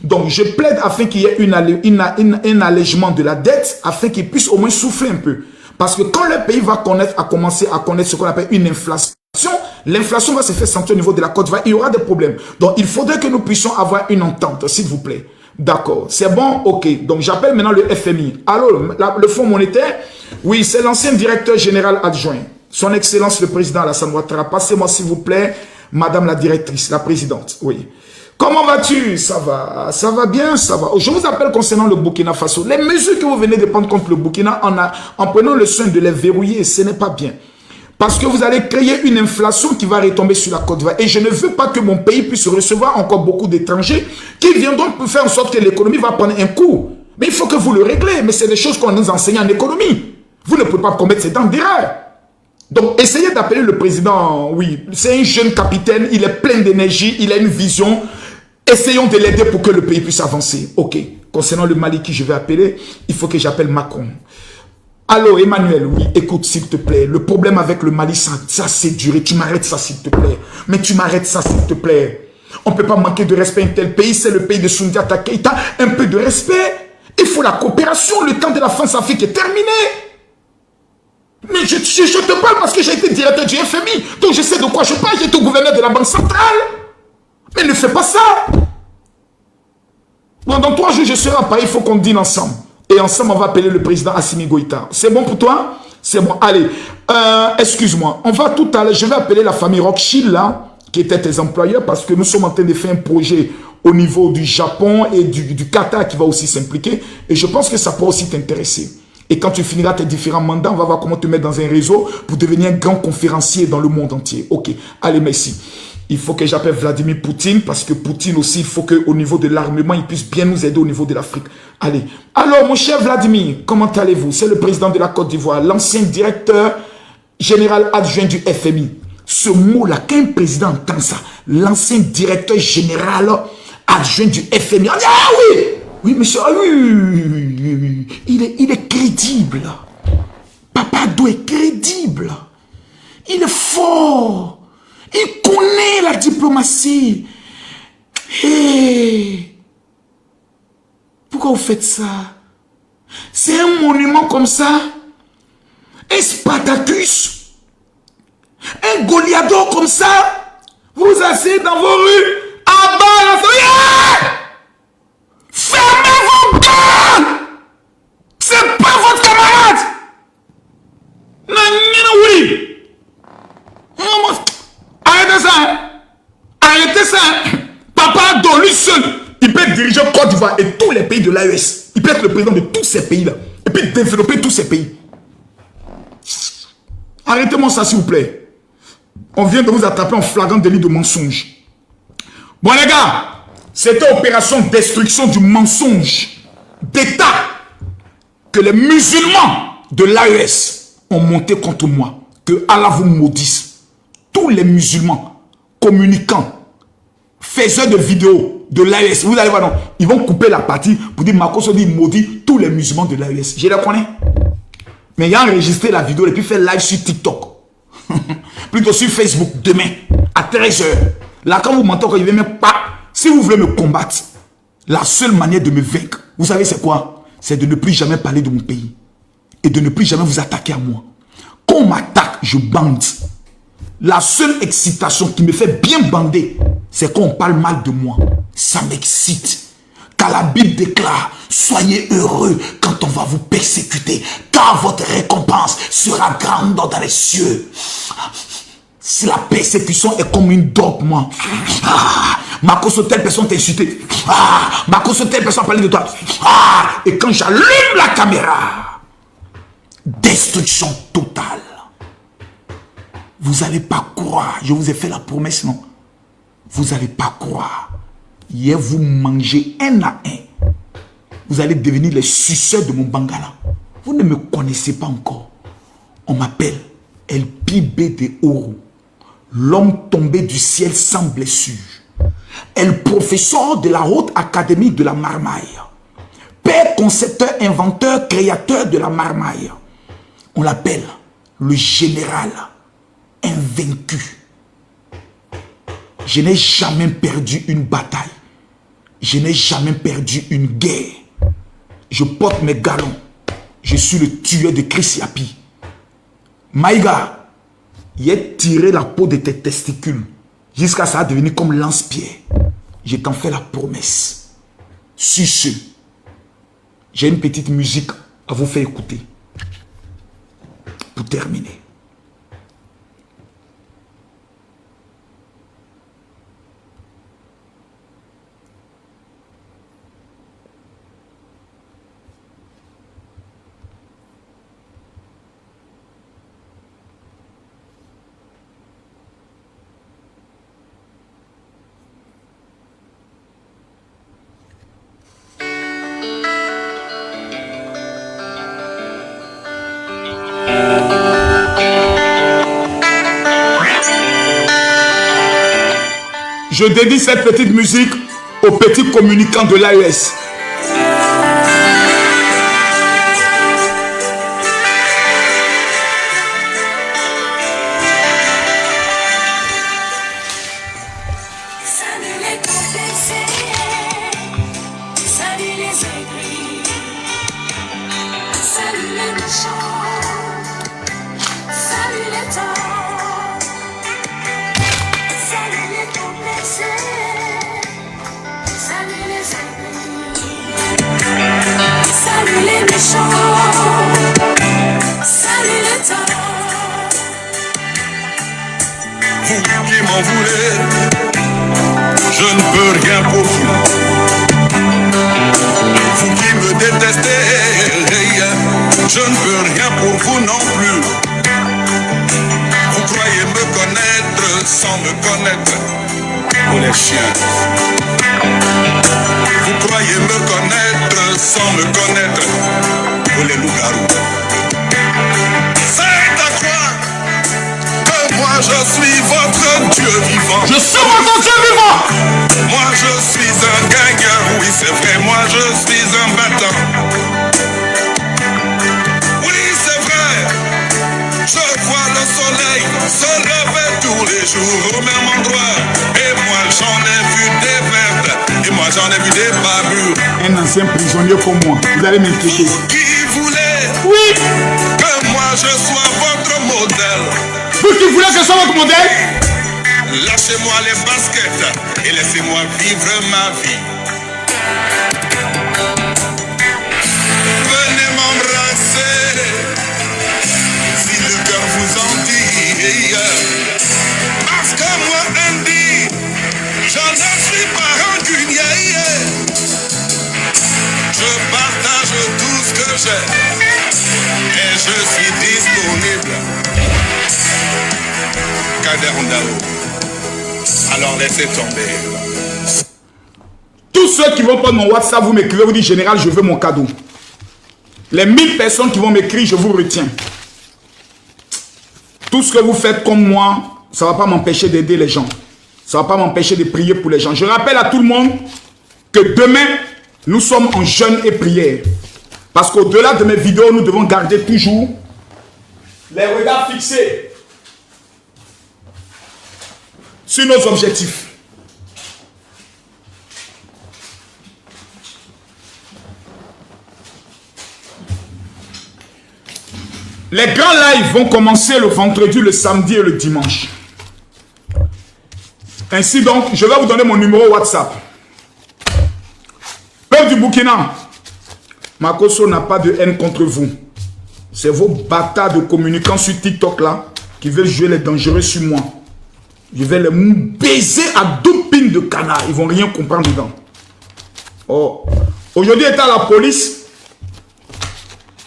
Donc, je plaide afin qu'il y ait un allègement de la dette, afin qu'ils puissent au moins souffler un peu. Parce que quand le pays va commencer à connaître ce qu'on appelle une inflation, l'inflation va se faire sentir au niveau de la Côte d'Ivoire, il y aura des problèmes. Donc, il faudrait que nous puissions avoir une entente, s'il vous plaît. D'accord, c'est bon, ok. Donc, j'appelle maintenant le FMI. Alors, le Fonds monétaire, oui, c'est l'ancien directeur général adjoint. Son Excellence le Président Alassane Ouattara. Passez-moi, s'il vous plaît, Madame la directrice, la présidente, oui. Comment vas-tu? Ça va bien, ça va. Je vous appelle concernant le Burkina Faso. Les mesures que vous venez de prendre contre le Burkina, en prenant le soin de les verrouiller, ce n'est pas bien. Parce que vous allez créer une inflation qui va retomber sur la Côte d'Ivoire. Et je ne veux pas que mon pays puisse recevoir encore beaucoup d'étrangers qui viendront pour faire en sorte que l'économie va prendre un coup. Mais il faut que vous le réglez. Mais c'est des choses qu'on nous enseigne en économie. Vous ne pouvez pas commettre ces dents d'erreur. Donc, essayez d'appeler le président. Oui, c'est un jeune capitaine. Il est plein d'énergie. Il a une vision. Essayons de l'aider pour que le pays puisse avancer. Ok. Concernant le Mali qui je vais appeler, il faut que j'appelle Macron. Allô, Emmanuel, oui, écoute, s'il te plaît. Le problème avec le Mali, ça c'est duré. Tu m'arrêtes ça, s'il te plaît. Mais tu m'arrêtes ça, s'il te plaît. On ne peut pas manquer de respect à un tel pays. C'est le pays de Soundiata Keïta. Un peu de respect. Il faut la coopération. Le temps de la France-Afrique est terminé. Mais je te parle parce que j'ai été directeur du FMI. Donc je sais de quoi je parle. J'ai été gouverneur de la Banque centrale. Mais ne fais pas ça. Bon, dans 3 jours, je serai à Paris. Il faut qu'on dîne ensemble. Et ensemble, on va appeler le président Assimi Goïta. C'est bon pour toi? C'est bon. Allez, excuse-moi. On va tout à l'heure, je vais appeler la famille Rothschild, là, qui était tes employeurs, parce que nous sommes en train de faire un projet au niveau du Japon et du Qatar qui va aussi s'impliquer. Et je pense que ça pourra aussi t'intéresser. Et quand tu finiras tes différents mandats, on va voir comment te mettre dans un réseau pour devenir un grand conférencier dans le monde entier. Ok, allez, merci. Il faut que j'appelle Vladimir Poutine, parce que Poutine aussi, il faut qu'au niveau de l'armement, il puisse bien nous aider au niveau de l'Afrique. Allez. Alors, mon cher Vladimir, comment allez-vous? C'est le président de la Côte d'Ivoire, l'ancien directeur général adjoint du FMI. Ce mot-là, quand un président entend ça, l'ancien directeur général adjoint du FMI, on dit, ah oui! Oui, monsieur, ah oui, il est crédible. Papa Do est crédible. Il est fort. Il connaît la diplomatie. Hey. Pourquoi vous faites ça? C'est un monument comme ça. Un Spartacus. Un Goliathos comme ça. Vous asseyez dans vos rues. À bas la famille. Fermez vos gueules. C'est pas votre camarade. Non, oui. Arrêtez ça, hein? Arrêtez ça, hein? Papa Do, lui seul, il peut diriger Côte d'Ivoire et tous les pays de l'AES. Il peut être le président de tous ces pays-là. Et puis développer tous ces pays. Arrêtez-moi ça, s'il vous plaît. On vient de vous attraper en flagrant délit de mensonge. Bon, les gars, c'était opération destruction du mensonge d'État que les musulmans de l'AES ont monté contre moi. Que Allah vous maudisse. Tous les musulmans, communicants, faiseurs de vidéos de l'AES, vous allez voir, non, ils vont couper la partie pour dire Marcos dit maudit tous les musulmans de l'AES. Je les connais. Mais il a enregistré la vidéo et puis fait live sur TikTok. Plutôt sur Facebook demain à 13h. Là, quand vous m'entendez, il ne même pas. Si vous voulez me combattre, la seule manière de me vaincre, vous savez c'est quoi? C'est de ne plus jamais parler de mon pays. Et de ne plus jamais vous attaquer à moi. Quand on m'attaque, je bande. La seule excitation qui me fait bien bander, c'est quand on parle mal de moi. Ça m'excite. Car la Bible déclare, soyez heureux quand on va vous persécuter, car votre récompense sera grande dans les cieux. Si la persécution est comme une drogue, moi. Marcos, telle personne t'a insulté. Marcos, telle personne a parlé de toi. Et quand j'allume la caméra, destruction totale. Vous n'allez pas croire. Je vous ai fait la promesse, non? Vous n'allez pas croire. Hier, vous mangez un à un. Vous allez devenir les suceurs de mon bangala. Vous ne me connaissez pas encore. On m'appelle El Pibe de Oro. L'homme tombé du ciel sans blessure. El professeur de la haute académie de la marmaille. Père concepteur, inventeur, créateur de la marmaille. On l'appelle le général invaincu. Je n'ai jamais perdu une bataille. Je n'ai jamais perdu une guerre. Je porte mes galons. Je suis le tueur de Chris Yapi. Maïga, il a tiré la peau de tes testicules jusqu'à ça devenir comme lance-pierre. Je t'en fais la promesse. Sur ce, j'ai une petite musique à vous faire écouter. Pour terminer. Je dédie cette petite musique aux petits communicants de l'AES. Vous qui m'en voulez, je ne peux rien pour vous. Vous qui me détestez, je ne peux rien pour vous non plus. Vous croyez me connaître sans me connaître, vous les chiens. Vous croyez me connaître sans me connaître, vous les loups-garous. C'est à croire que moi je suis votre Dieu vivant. Je suis votre Dieu vivant. Moi je suis un guerrier, oui c'est vrai, moi je suis un battant. Oui c'est vrai, je vois le soleil se lever tous les jours au même endroit. Et moi j'en ai vu des vertes, et moi j'en ai vu des pas mûres. Un ancien prisonnier comme moi, vous allez m'inquiéter. Vous qui voulez que moi je sois votre modèle. Vous qui voulez que je sois votre modèle? Lâchez-moi les baskets et laissez-moi vivre ma vie. Venez m'embrasser si le cœur vous en dit. Parce que moi, Andy, je ne suis pas rancunier. Je partage tout ce que j'ai et je suis disponible. Kader Ndao. Alors laissez tomber. Tous ceux qui vont prendre mon WhatsApp, vous m'écrivez, vous dites général, je veux mon cadeau. Les 1000 personnes qui vont m'écrire, je vous retiens. Tout ce que vous faites comme moi, ça ne va pas m'empêcher d'aider les gens. Ça ne va pas m'empêcher de prier pour les gens. Je rappelle à tout le monde que demain, nous sommes en jeûne et prière. Parce qu'au-delà de mes vidéos, nous devons garder toujours les regards fixés sur nos objectifs. Les grands lives vont commencer le vendredi, le samedi et le dimanche. Ainsi donc, je vais vous donner mon numéro WhatsApp. Peuple du Burkina, Makosso n'a pas de haine contre vous. C'est vos bâtards de communicants sur TikTok là qui veulent jouer les dangereux sur moi. Je vais les baiser à 2 pines de canard. Ils ne vont rien comprendre dedans. Oh. Aujourd'hui, j'étais à la police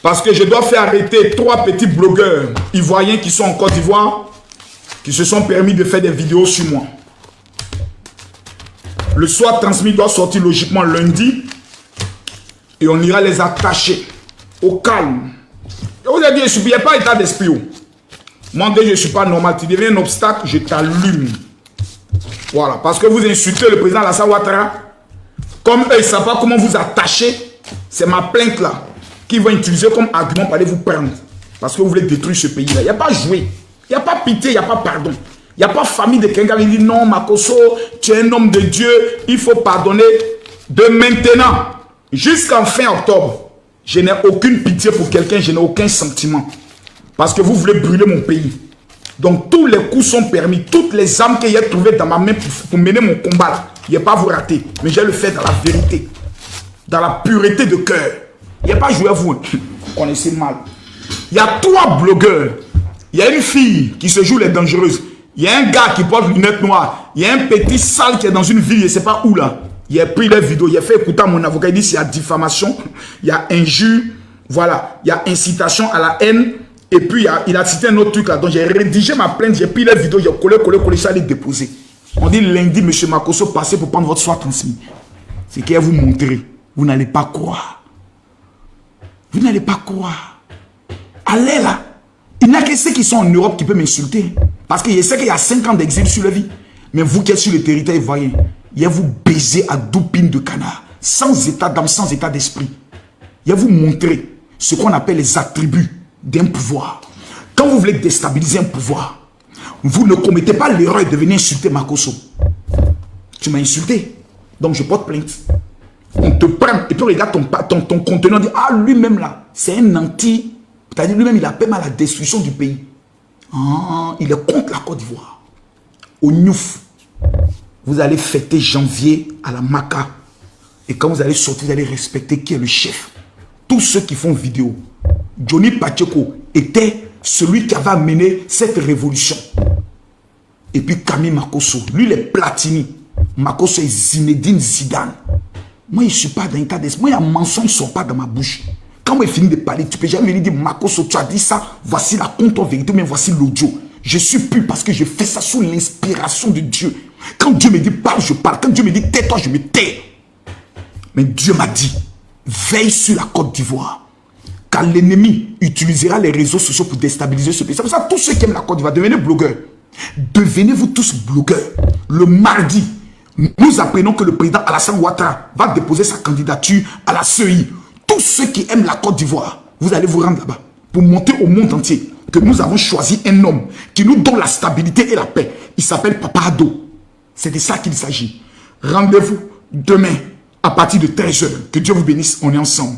parce que je dois faire arrêter 3 petits blogueurs ivoiriens qui sont en Côte d'Ivoire, qui se sont permis de faire des vidéos sur moi. Le soir transmis doit sortir logiquement lundi et on ira les attacher au calme. Je vous ai dit, il n'y a pas état d'esprit. Moi, dès que je ne suis pas normal, tu deviens un obstacle, je t'allume. Voilà, parce que vous insultez le président Alassane Ouattara, comme eux, ils ne savent pas comment vous attacher, c'est ma plainte là, qu'ils vont utiliser comme argument pour aller vous prendre. Parce que vous voulez détruire ce pays là. Il n'y a pas joué, il n'y a pas pitié, il n'y a pas pardon. Il n'y a pas famille de quelqu'un qui dit non, Makosso, tu es un homme de Dieu, il faut pardonner. De maintenant jusqu'en fin octobre, je n'ai aucune pitié pour quelqu'un, je n'ai aucun sentiment. Parce que vous voulez brûler mon pays. Donc tous les coups sont permis. Toutes les armes que j'ai trouvées dans ma main pour mener mon combat, il n'y a pas à vous rater. Mais je le fais dans la vérité. Dans la pureté de cœur. Il n'y a pas joué à vous. Vous connaissez mal. Il y a 3 blogueurs. Il y a une fille qui se joue les dangereuses. Il y a un gars qui porte lunettes noires. Il y a un petit sale qui est dans une ville, je ne sais pas où là. Il a pris les vidéos. Il a fait écouter à mon avocat. Il dit s'il y a diffamation, il y a injure, voilà. Il y a incitation à la haine. Et puis, il a cité un autre truc là. Donc, j'ai rédigé ma plainte, j'ai pris les vidéos, j'ai collé, ça allait déposer. On dit lundi, M. Makosso, passez pour prendre votre soin transmis. C'est qu'il va vous montrer. Vous n'allez pas croire. Vous n'allez pas croire. Allez là. Il n'y a que ceux qui sont en Europe qui peuvent m'insulter. Parce que je sais qu'il y a 5 ans d'exil sur la vie. Mais vous qui êtes sur le territoire ivoirien, il y a vous baiser à doupine de canard, sans état d'âme, sans état d'esprit. Il y a vous montrer ce qu'on appelle les attributs d'un pouvoir. Quand vous voulez déstabiliser un pouvoir, vous ne commettez pas l'erreur de venir insulter Makosso. Tu m'as insulté, donc je porte plainte. On te prend, et puis on regarde ton contenant, on dit, ah, lui-même là, c'est un anti, c'est-à-dire lui-même, il appelle à la destruction du pays. Ah, il est contre la Côte d'Ivoire. Au Niouf, vous allez fêter janvier à la Maca. Et quand vous allez sortir, vous allez respecter qui est le chef. Tous ceux qui font vidéo. Johnny Pacheco était celui qui avait amené cette révolution. Et puis Camille Makosso, lui il est Platini. Makosso est Zinedine Zidane. Moi je ne suis pas dans l'état d'esprit. Moi il y a un mensonge qui ne sort pas dans ma bouche. Quand moi je finis de parler, tu peux jamais venir dire Makosso, tu as dit ça, voici la contre-vérité, mais voici l'audio. Je suis pur parce que je fais ça sous l'inspiration de Dieu. Quand Dieu me dit parle, je parle. Quand Dieu me dit tais-toi, je me tais. Mais Dieu m'a dit, veille sur la Côte d'Ivoire. Car l'ennemi utilisera les réseaux sociaux pour déstabiliser ce pays. C'est pour ça que tous ceux qui aiment la Côte d'Ivoire, devenez blogueurs. Devenez-vous tous blogueurs. Le mardi, nous apprenons que le président Alassane Ouattara va déposer sa candidature à la CEI. Tous ceux qui aiment la Côte d'Ivoire, vous allez vous rendre là-bas pour montrer au monde entier que nous avons choisi un homme qui nous donne la stabilité et la paix. Il s'appelle Papa Ado. C'est de ça qu'il s'agit. Rendez-vous demain à partir de 13h. Que Dieu vous bénisse. On est ensemble.